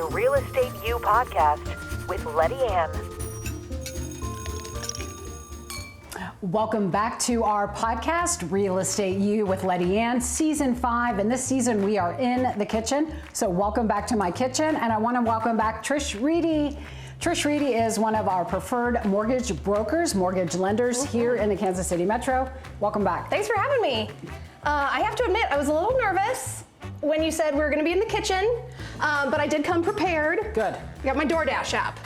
the Real Estate You podcast with Lettiann. Welcome back to our podcast, Real Estate You with Lettiann, season 5. And this season we are in the kitchen. So welcome back to my kitchen. And I want to welcome back Trish Reedy. Trish Reedy is one of our preferred mortgage brokers, mortgage lenders here in the Kansas City Metro. Welcome back. Thanks for having me. I have to admit, I was a little nervous when you said we were going to be in the kitchen, but I did come prepared. Good. I got my DoorDash app.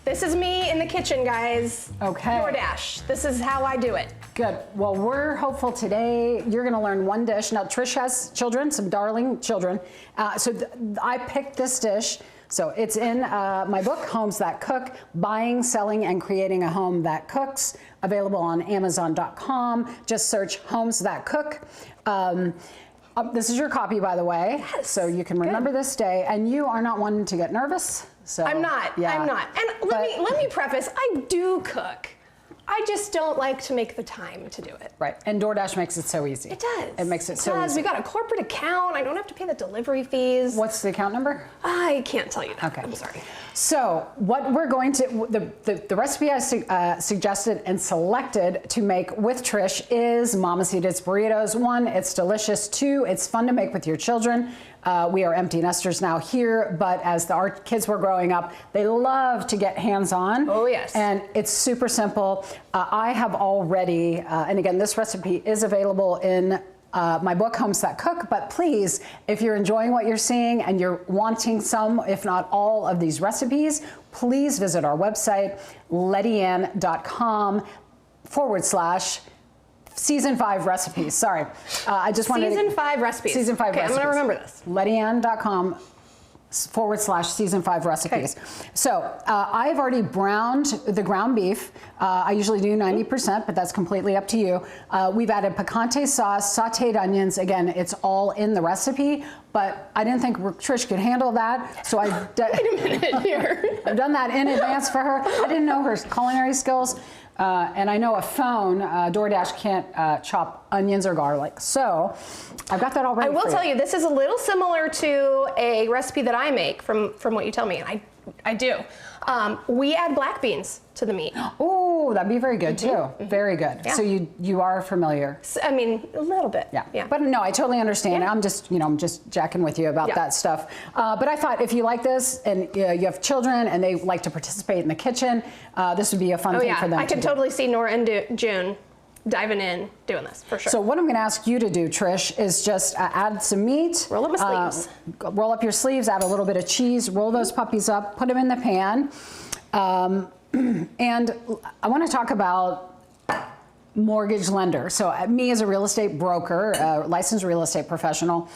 This is me in the kitchen, guys. Okay. DoorDash. This is how I do it. Good. Well, we're hopeful today you're going to learn one dish. Now, Trish has children, some darling children. I picked this dish. So it's in my book, Homes That Cook, Buying, Selling, and Creating a Home That Cooks, available on Amazon.com. Just search Homes That Cook. This is your copy, by the way, yes. So you can remember this day. And you are not one to get nervous. So I'm not. Yeah. I'm not. And let me preface, I do cook. I just don't like to make the time to do it. Right. And DoorDash makes it so easy. It does. It makes it so easy. We got a corporate account. I don't have to pay the delivery fees. What's the account number? I can't tell you that. Okay. I'm sorry. So what we're going to, the recipe I suggested and selected to make with Trish is Mamasita's Burritos. 1, it's delicious. 2, it's fun to make with your children. We are empty nesters now here, but as our kids were growing up, they love to get hands-on. Oh, yes. And it's super simple. I have already, and again, this recipe is available in my book, Homes That Cook, but please, if you're enjoying what you're seeing and you're wanting some, if not all of these recipes, please visit our website, Lettiann.com/Season 5 recipes. Sorry. I just wanted Season 5 recipes. Season 5 recipes. I'm going to remember this. Lettiann.com/Season 5 recipes. Okay. So I've already browned the ground beef. I usually do 90%, but that's completely up to you. We've added picante sauce, sauteed onions. Again, it's all in the recipe, but I didn't think Trish could handle that. So Wait a minute here. I've done that in advance for her. I didn't know her culinary skills. And I know a phone, DoorDash can't chop onions or garlic. So I've got that all ready. I will tell you, this is a little similar to a recipe that I make from what you tell me. And I do. We add black beans to the meat. Oh, that'd be very good too. Very good. Yeah. So you are familiar. I mean, a little bit. Yeah. But no, I totally understand. Yeah. I'm just jacking with you about that stuff. But I thought if you like this and you have children and they like to participate in the kitchen, this would be a fun thing for them I to can do. totally see Nora and June diving in, doing this for sure. So what I'm going to ask you to do, Trish, is just add some meat. Roll up my sleeves. Roll up your sleeves, add a little bit of cheese, roll those puppies up, put them in the pan. And I want to talk about mortgage lender. So me as a real estate broker, licensed real estate professional,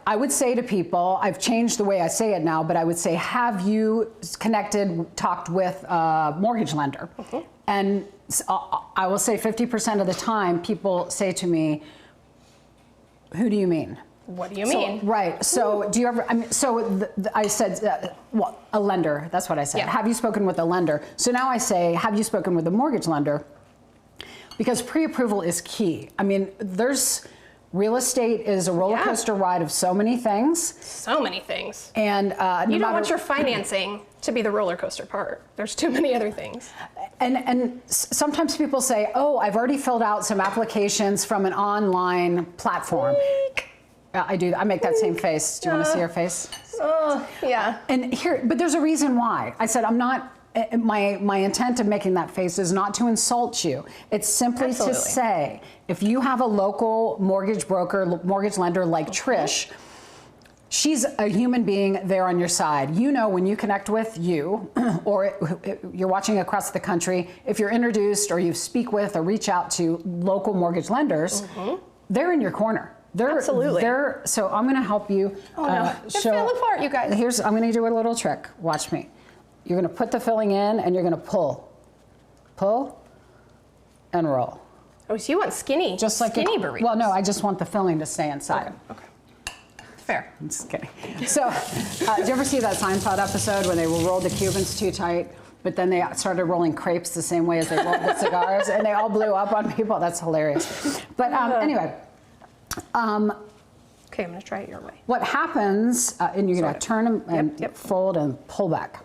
I would say to people, I've changed the way I say it now, but I would say, have you talked with a mortgage lender? Mm-hmm. And I will say 50% of the time people say to me, who do you mean? What do you mean? Right. So do you ever, I said, a lender. That's what I said. Yeah. Have you spoken with a lender? So now I say, have you spoken with a mortgage lender? Because pre-approval is key. I mean, real estate is a roller coaster ride of so many things. So many things. And you don't want your financing to be the roller coaster part. There's too many other things. And sometimes people say, oh, I've already filled out some applications from an online platform. I do. I make that same face. Do you want to see her face? Yeah. And but there's a reason why. I said I'm not. My intent of making that face is not to insult you. It's simply to say, if you have a local mortgage broker, mortgage lender like Trish, she's a human being there on your side. You know, when you connect with you, or you're watching across the country, if you're introduced or you speak with or reach out to local mortgage lenders, they're in your corner. Absolutely. So I'm going to help you. Oh no, it's fell apart, you guys. I'm going to do a little trick. Watch me. You're going to put the filling in and you're going to pull, and roll. Oh, so you want skinny burritos? Well, no, I just want the filling to stay inside. Okay. Fair. I'm just kidding. So, did you ever see that Seinfeld episode when they rolled the Cubans too tight? But then they started rolling crepes the same way as they rolled the cigars, and they all blew up on people. That's hilarious. But anyway. Okay, I'm gonna try it your way. What happens, and you're gonna turn them and Yep. fold and pull back.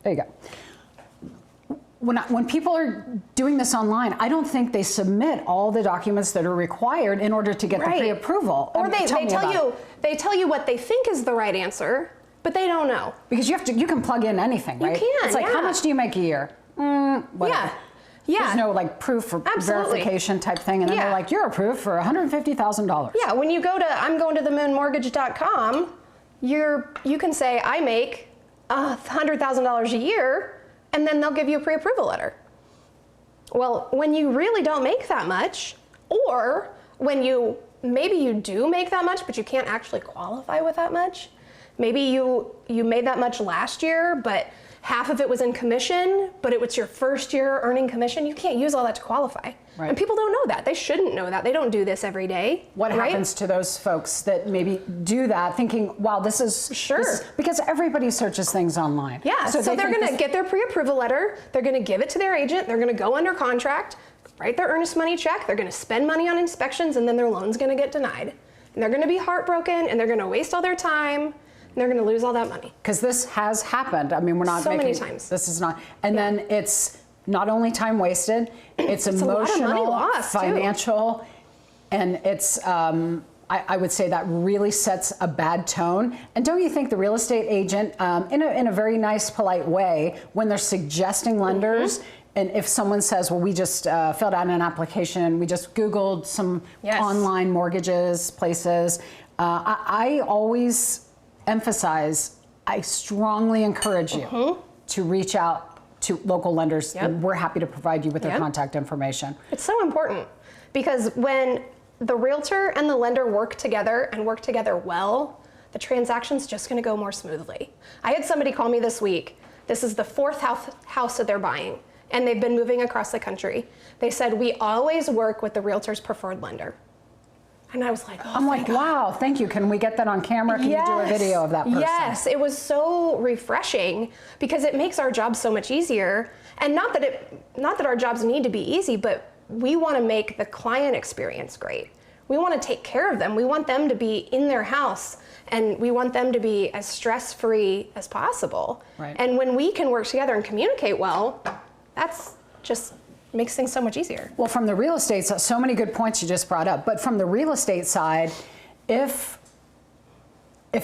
There you go. When people are doing this online, I don't think they submit all the documents that are required in order to get the pre-approval. Or they tell you what they think is the right answer, but they don't know. Because you can plug in anything, right? You can, It's like, how much do you make a year? Whatever. Yeah. There's no like proof or verification type thing, and then they're like, you're approved for $150,000. Yeah, when you go to I'mGoingToTheMoonMortgage.com, you can say I make $100,000 a year, and then they'll give you a pre-approval letter. Well, when you really don't make that much, or when maybe you do make that much, but you can't actually qualify with that much. Maybe you made that much last year, but half of it was in commission, but it was your first year earning commission. You can't use all that to qualify. Right. And people don't know that. They shouldn't know that. They don't do this every day. What happens to those folks that maybe do that thinking, wow, this is... because everybody searches things online. Yeah, so they're going to get their pre-approval letter. They're going to give it to their agent. They're going to go under contract, write their earnest money check. They're going to spend money on inspections, and then their loan's going to get denied. And they're going to be heartbroken, and they're going to waste all their time. And they're going to lose all that money. Because this has happened. I mean, we're not so making... many times. This is not... And then it's not only time wasted, it's emotional, a lot of money lost, financial, too. And it's... I would say that really sets a bad tone. And don't you think the real estate agent, in a very nice, polite way, when they're suggesting lenders, and if someone says, well, we just filled out an application, we just Googled some online mortgages, places, I always emphasize, I strongly encourage you to reach out to local lenders, and we're happy to provide you with their contact information. It's so important because when the realtor and the lender work together and work together well, the transaction's just going to go more smoothly. I had somebody call me this week. This is the fourth house that they're buying, and they've been moving across the country. They said, we always work with the realtor's preferred lender. And I was like, oh, I'm like, wow, thank you. Can we get that on camera? Can you do a video of that person? Yes, it was so refreshing because it makes our job so much easier. And not that our jobs need to be easy, but we want to make the client experience great. We want to take care of them. We want them to be in their house, and we want them to be as stress-free as possible. Right. And when we can work together and communicate well, that's just makes things so much easier. Well, from the real estate side, so many good points you just brought up, but from the real estate side, if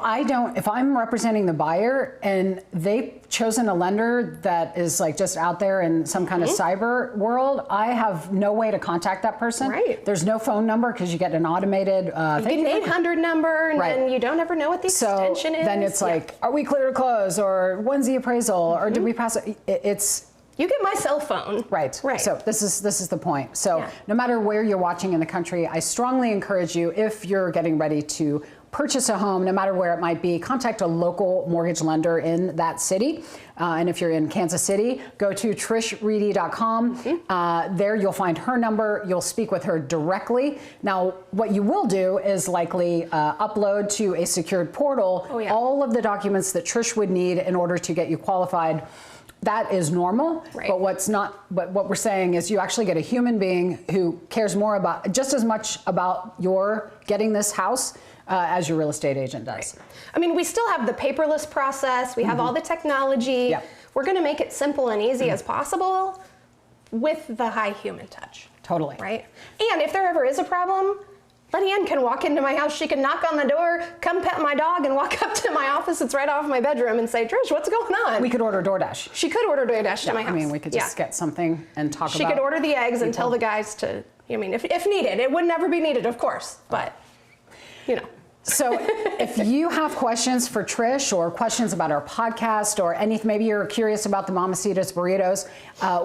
I'm representing the buyer and they've chosen a lender that is like just out there in some kind of cyber world, I have no way to contact that person. Right. There's no phone number because you get an automated you get an 800 number, and then you don't ever know what the extension is. Then it's like, are we clear to close, or when's the appraisal, or did we pass it? It's you get my cell phone. Right. So this is the point. So no matter where you're watching in the country, I strongly encourage you, if you're getting ready to purchase a home, no matter where it might be, contact a local mortgage lender in that city. And if you're in Kansas City, go to trishreedy.com. There you'll find her number. You'll speak with her directly. Now, what you will do is likely upload to a secured portal all of the documents that Trish would need in order to get you qualified. That is normal, but what we're saying is you actually get a human being who cares more about, just as much about your getting this house as your real estate agent does. Right. I mean, we still have the paperless process. We have all the technology. We're going to make it simple and easy as possible with the high human touch. Totally. Right? And if there ever is a problem, Lettiann can walk into my house. She can knock on the door, come pet my dog, and walk up to my office. It's right off my bedroom, and say, Trish, what's going on? We could order DoorDash. She could order DoorDash to my house. I mean, we could just get something and talk about it. She could order the eggs and tell the guys to, I mean, if needed. It would never be needed, of course, but, you know. So if you have questions for Trish or questions about our podcast or anything, maybe you're curious about the Mamasitas Burritos,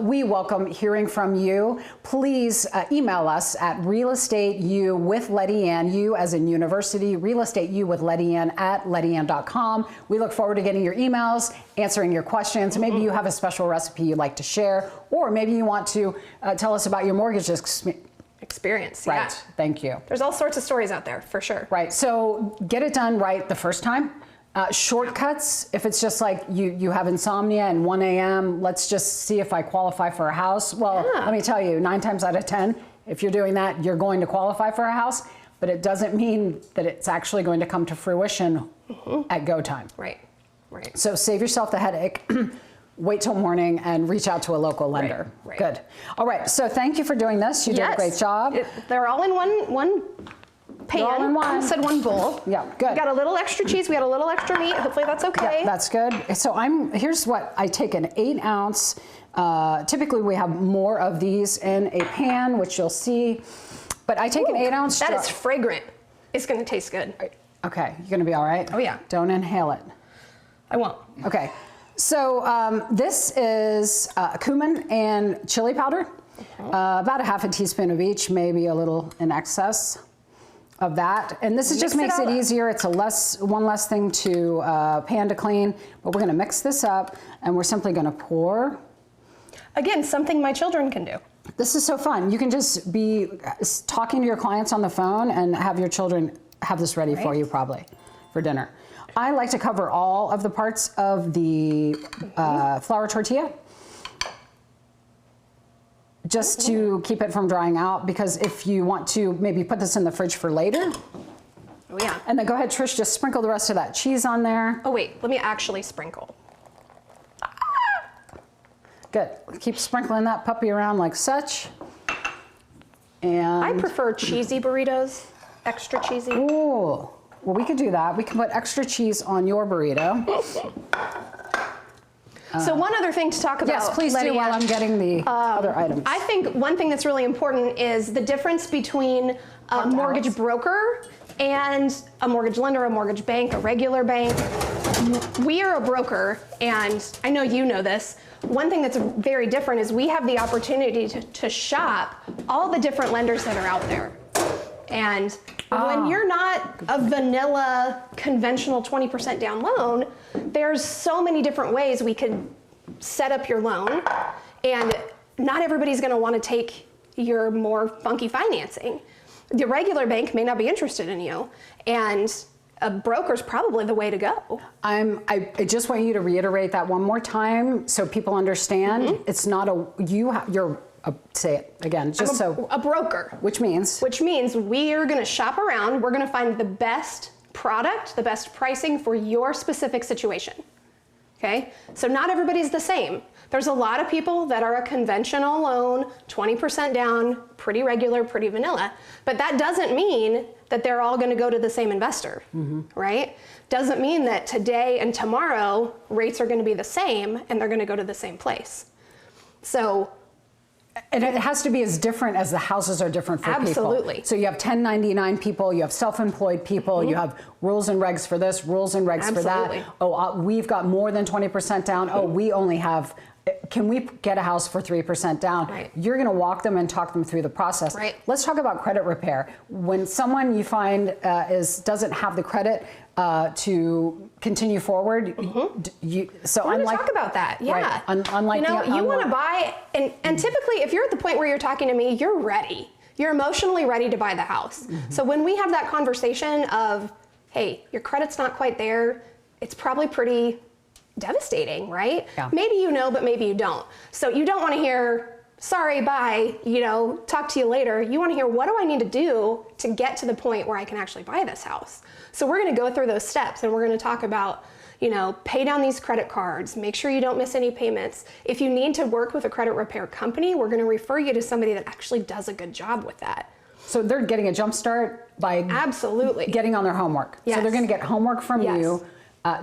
we welcome hearing from you. Please email us at realestateu.with.Lettiann, you as in university, realestateu.with.Lettiann at Lettiann.com. We look forward to getting your emails, answering your questions. Maybe you have a special recipe you'd like to share, or maybe you want to tell us about your mortgage experience. Right. Thank you. There's all sorts of stories out there, for sure. Right. So get it done right the first time. Shortcuts, if it's just like you have insomnia and 1 a.m., let's just see if I qualify for a house. Well, let me tell you, 9 times out of 10, if you're doing that, you're going to qualify for a house. but it doesn't mean that it's actually going to come to fruition at go time. Right, right. So save yourself the headache. Wait till morning and reach out to a local lender. Right. Good. All right. So thank you for doing this. You did a great job. They're all in one pan. All in one. I said one bowl. Yeah, good. We got a little extra cheese. We got a little extra meat. Hopefully that's okay. Yeah, that's good. So here's what I take: an 8-ounce. Typically we have more of these in a pan, which you'll see. But I take an 8-ounce. That is fragrant. It's going to taste good. Okay, you're going to be all right. Oh yeah. Don't inhale it. I won't. Okay. So this is cumin and chili powder, about a half a teaspoon of each, maybe a little in excess of that. And this just makes it easier. It's one less thing to pan to clean, but we're gonna mix this up and we're simply gonna pour. Again, something my children can do. This is so fun. You can just be talking to your clients on the phone and have your children have this ready for you probably for dinner. I like to cover all of the parts of the flour tortilla just to keep it from drying out, because if you want to maybe put this in the fridge for later. Oh yeah. And then go ahead, Trish, just sprinkle the rest of that cheese on there. Oh wait, let me actually sprinkle. Good. Keep sprinkling that puppy around like such. And I prefer cheesy burritos, extra cheesy. Ooh. Well, we could do that. We can put extra cheese on your burrito. So one other thing to talk about. Yes, please do while I'm getting the other items. I think one thing that's really important is the difference between a mortgage broker and a mortgage lender, a mortgage bank, a regular bank. We are a broker, and I know you know this. One thing that's very different is we have the opportunity to shop all the different lenders that are out there. And when you're not a vanilla, conventional 20% down loan, there's so many different ways we could set up your loan, and not everybody's going to want to take your more funky financing. The regular bank may not be interested in you, and a broker's probably the way to go. I just want you to reiterate that one more time so people understand. It's not you're say it again, just a broker. Which means we are going to shop around. We're going to find the best product, the best pricing for your specific situation. Okay? So not everybody's the same. There's a lot of people that are a conventional loan, 20% down, pretty regular, pretty vanilla. But that doesn't mean that they're all going to go to the same investor, right? Doesn't mean that today and tomorrow rates are going to be the same and they're going to go to the same place. So and it has to be as different as the houses are different for people. Absolutely. So you have 1099 people, you have self-employed people, you have rules and regs for this, rules and regs for that. Oh, we've got more than 20% down. Oh, we only have, can we get a house for 3% down? Right. You're gonna walk them and talk them through the process. Right. Let's talk about credit repair. When someone you find doesn't have the credit to continue forward, so we're going to talk about that. Yeah. Right. Unlike you want to buy, and typically if you're at the point where you're talking to me, you're ready. You're emotionally ready to buy the house. So when we have that conversation of, hey, your credit's not quite there, it's probably pretty devastating, right? Yeah. Maybe you know, but maybe you don't. So you don't want to hear, sorry, bye, talk to you later. You want to hear, what do I need to do to get to the point where I can actually buy this house? So we're going to go through those steps, and we're going to talk about, pay down these credit cards, make sure you don't miss any payments. If you need to work with a credit repair company, we're going to refer you to somebody that actually does a good job with that. So they're getting a jump start by absolutely getting on their homework. Yes. So they're going to get homework from you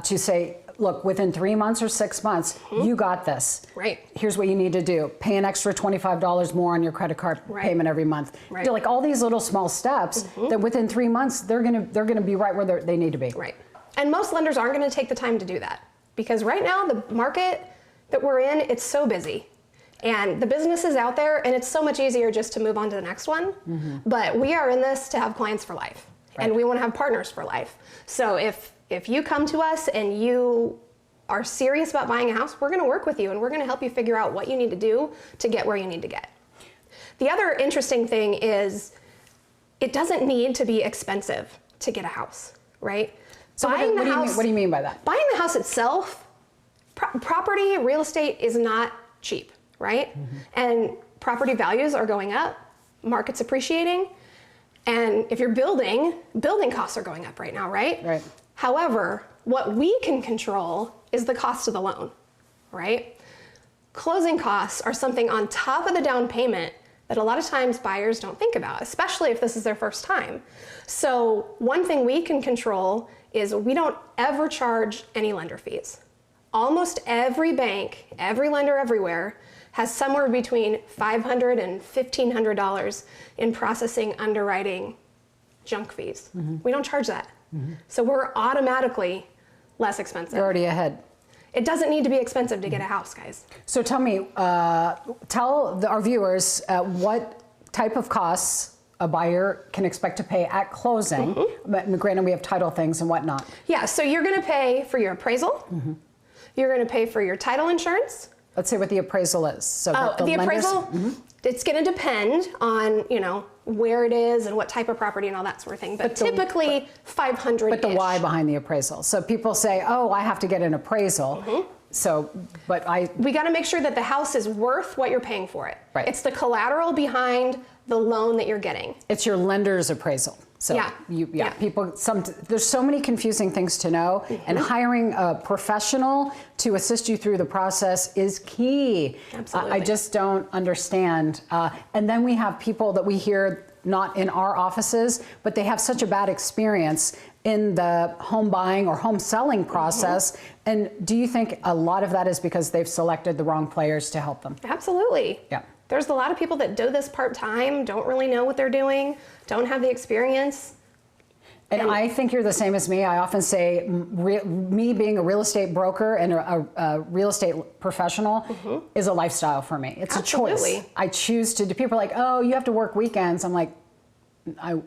to say, look, within 3 months or 6 months, you got this. Right. Here's what you need to do. Pay an extra $25 more on your credit card payment every month. Right. Do like all these little small steps that within 3 months, they're gonna be right where they need to be. Right. And most lenders aren't going to take the time to do that, because right now the market that we're in, it's so busy. And the business is out there, and it's so much easier just to move on to the next one. But we are in this to have clients for life, and we want to have partners for life. So if you come to us and you are serious about buying a house, we're going to work with you, and we're going to help you figure out what you need to do to get where you need to get. The other interesting thing is it doesn't need to be expensive to get a house, right? So what do you mean by that? Buying the house itself, property, real estate is not cheap, right? And property values are going up, market's appreciating. And if you're building costs are going up right now, right? Right. However, what we can control is the cost of the loan, right? Closing costs are something on top of the down payment that a lot of times buyers don't think about, especially if this is their first time. So one thing we can control is we don't ever charge any lender fees. Almost every bank, every lender everywhere has somewhere between $500 and $1,500 in processing, underwriting, junk fees. We don't charge that. So we're automatically less expensive. You're already ahead. It doesn't need to be expensive to get a house, guys. So tell me, tell our viewers what type of costs a buyer can expect to pay at closing. But granted, we have title things and whatnot. Yeah, so you're gonna pay for your appraisal. You're gonna pay for your title insurance. Let's say what the appraisal is. So The appraisal, it's gonna depend on, where it is and what type of property and all that sort of thing. But typically $500-ish. But the why behind the appraisal. So people say, oh, I have to get an appraisal. So, we got to make sure that the house is worth what you're paying for it. Right. It's the collateral behind the loan that you're getting. It's your lender's appraisal. So people, there's so many confusing things to know, and hiring a professional to assist you through the process is key. Absolutely. I just don't understand. And then we have people that we hear not in our offices, but they have such a bad experience in the home buying or home selling process. And do you think a lot of that is because they've selected the wrong players to help them? Absolutely. Yeah. There's a lot of people that do this part-time, don't really know what they're doing, don't have the experience. And I think you're the same as me. I often say me being a real estate broker and a real estate professional is a lifestyle for me. It's Absolutely. a choice. I choose to do. People are like, oh, you have to work weekends. I'm like, I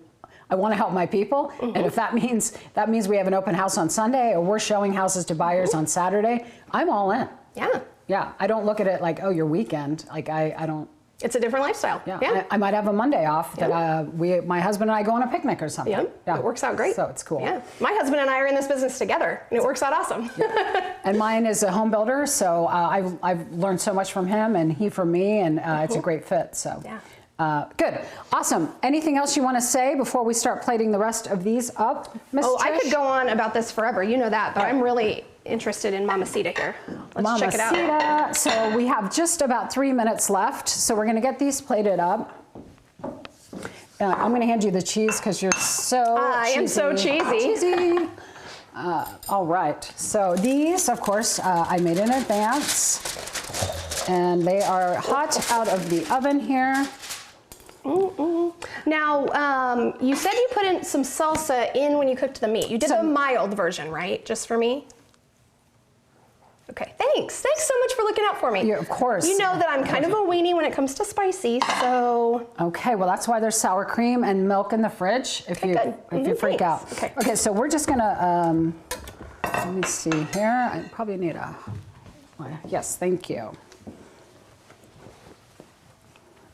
want to help my people. And if that means we have an open house on Sunday or we're showing houses to buyers on Saturday, I'm all in. Yeah. Yeah, I don't look at it like, oh, your weekend. Like I don't. It's a different lifestyle. Yeah. I might have a Monday off that my husband and I go on a picnic or something. Yeah. It works out great. So it's cool. Yeah. My husband and I are in this business together, and it works out awesome. And mine is a home builder, so I've learned so much from him and he from me, and it's a great fit. So. Yeah. Good. Awesome. Anything else you want to say before we start plating the rest of these up, Miss Trish? I could go on about this forever. You know that, but I'm really interested in Mamasita here. Let's check it out. Mamasita. So we have just about 3 minutes left. So we're going to get these plated up. I'm going to hand you the cheese because you're so I am so cheesy. All right. So these, of course, I made in advance. And they are hot out of the oven here. Now, you said you put in some salsa in when you cooked the meat. You did a mild version, right? Just for me? Okay, thanks. Thanks so much for looking out for me. Yeah, of course. You know that I'm kind of a weenie when it comes to spicy, so. Okay, well that's why there's sour cream and milk in the fridge if you freak out. Okay, so we're just gonna, let me see here. I probably need yes, thank you.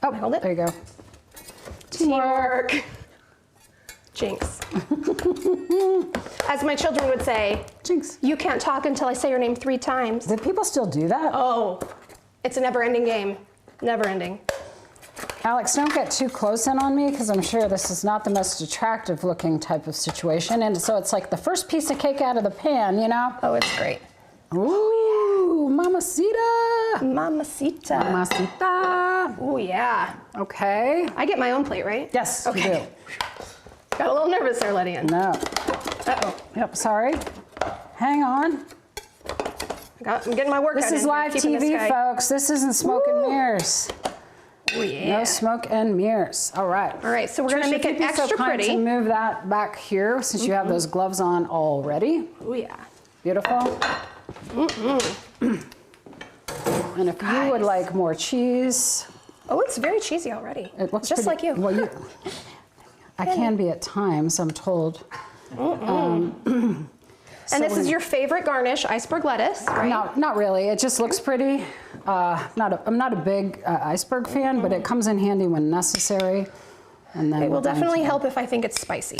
Oh, hold it. There you go. Teamwork. Jinx. As my children would say, Jinx. You can't talk until I say your name 3 times. Do people still do that? Oh, it's a never-ending game. Never ending. Alex, don't get too close in on me because I'm sure this is not the most attractive looking type of situation. And so it's like the first piece of cake out of the pan, you know? Oh, it's great. Ooh, Mamasita. Mamasita. Mamasita. Oh, yeah. Okay. I get my own plate, right? Yes, Okay. you do. Got a little nervous there, Lettiann. No. Uh-oh. Yep, sorry. Hang on. I'm getting my workout in. This is live TV, folks. This isn't smoke and mirrors. Oh, yeah. No smoke and mirrors. All right. All right, so we're going to make it extra so kind pretty. to move that back here since you have those gloves on already. Oh, yeah. Beautiful. And if you would like more cheese. Oh, it's very cheesy already. It looks just pretty, like you. Well, I can be at times, I'm told. And this is your favorite garnish, iceberg lettuce, right? Not really. It just looks pretty. I'm not a big iceberg fan, but it comes in handy when necessary. And then It will definitely help if I think it's spicy.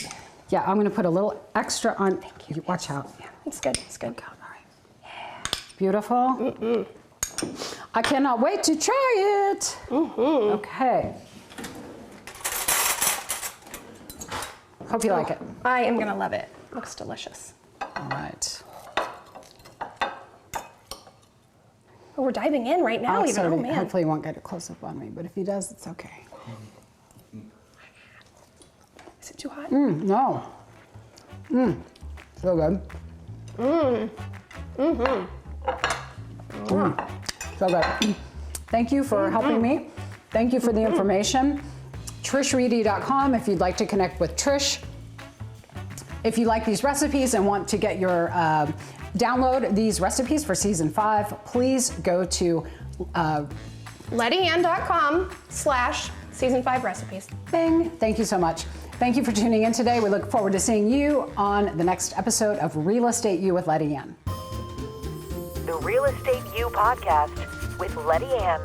Yeah, I'm going to put a little extra on. Thank you. Watch out. Yeah, it's good. It's good. All right. Yeah. Beautiful. I cannot wait to try it. Okay. Hope you like it. I am gonna love it. Looks delicious. All right. Oh, we're diving in right now. Alex Even. Oh man. hopefully he won't get a close up on me, but if he does, it's okay. Is it too hot? No. So good. So good. Thank you for helping me. Thank you for the information. TrishReedy.com if you'd like to connect with Trish. If you like these recipes and want to get your download these recipes for season 5, please go to Lettiann.com/season 5 recipes. Bing. Thank you so much. Thank you for tuning in today. We look forward to seeing you on the next episode of Real Estate You with Lettiann. The Real Estate You podcast with Lettiann.